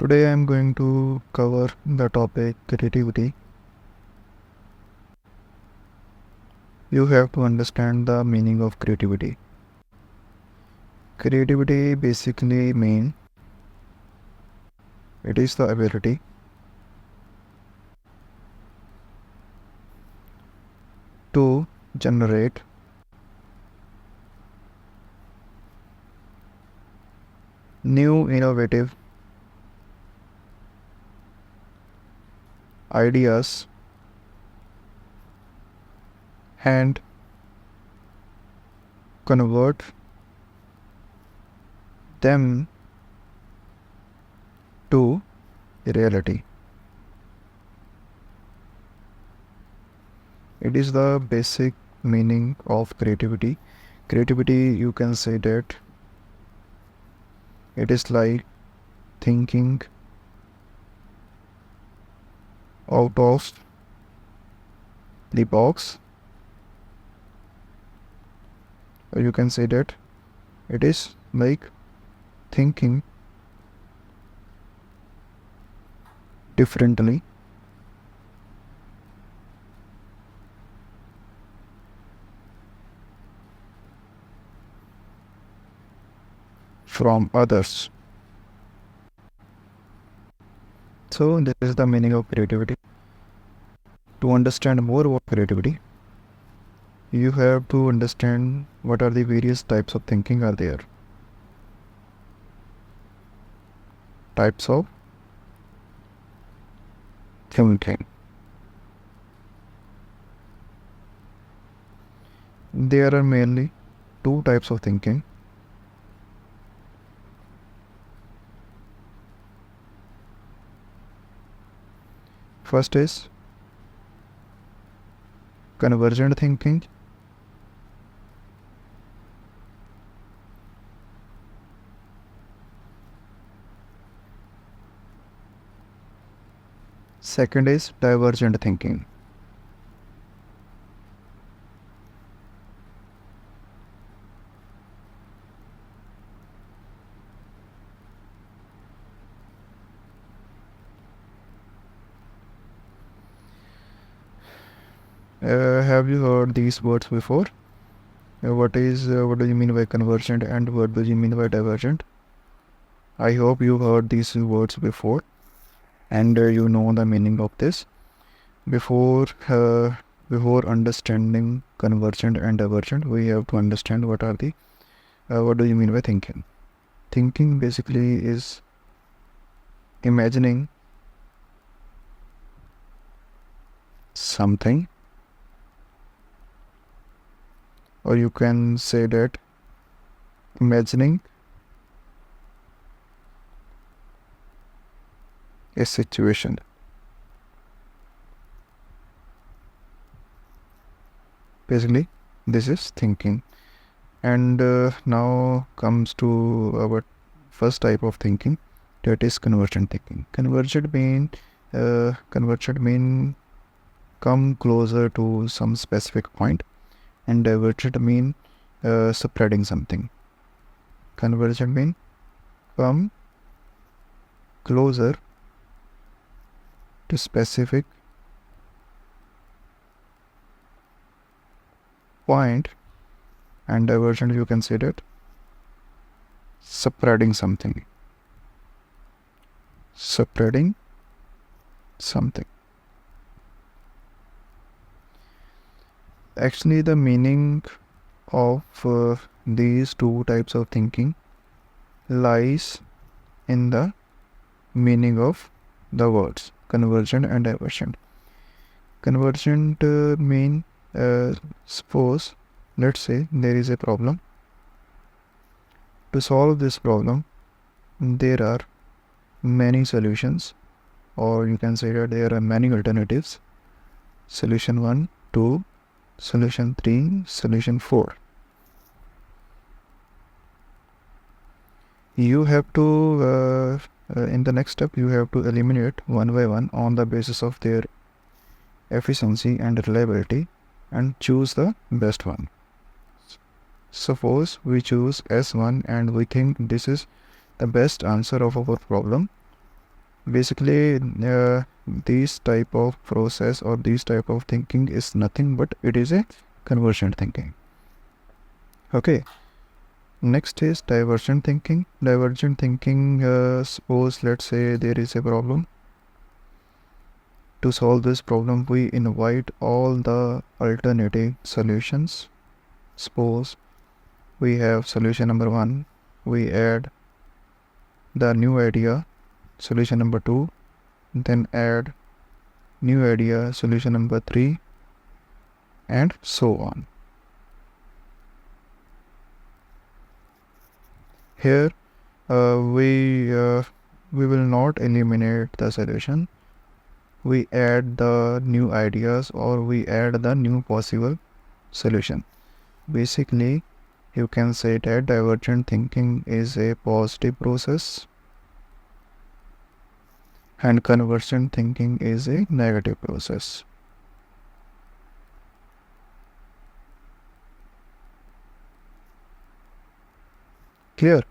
Today I am going to cover the topic creativity. You have to understand the meaning of creativity. Creativity basically means it is the ability to generate new innovative ideas and convert them to reality. It is the basic meaning of creativity. Creativity, you can say that it is like thinking out of the box, or you can say that it is like thinking differently from others. So this is the meaning of creativity. To understand more about creativity, you have to understand what are the various types of thinking are there. Types of thinking. There are mainly two types of thinking. First is convergent thinking. Second is divergent thinking. Have you heard these words before? What do you mean by convergent and what do you mean by divergent? I hope you heard these words before and you know the meaning of this. Before understanding convergent and divergent, we have to understand what do you mean by thinking. Thinking basically is imagining something, or you can say that imagining a situation. Basically, this is thinking. And now comes to our first type of thinking, that is convergent thinking. Convergent mean come closer to some specific point, and divergent mean spreading something. Convergent mean come closer to specific point, and divergent you can say that spreading something. Actually, the meaning of these two types of thinking lies in the meaning of the words convergent and divergent. Convergent mean suppose, let's say, there is a problem. To solve this problem, there are many solutions, or you can say that there are many alternatives. Solution 1, 2, solution 3, solution 4. You have to in the next step you have to eliminate one by one on the basis of their efficiency and reliability and choose the best one. Suppose we choose S1 and we think this is the best answer of our problem. Basically, this type of process or this type of thinking is nothing but it is a convergent thinking. Okay. Next is divergent thinking. Divergent thinking, suppose let's say there is a problem. To solve this problem, we invite all the alternative solutions. Suppose we have solution number 1, we add the new idea, solution number 2, then add new idea, solution number 3, and so on. Here we will not eliminate the solution. We add the new ideas or we add the new possible solution. Basically, you can say that divergent thinking is a positive process and convergent thinking is a negative process. Clear?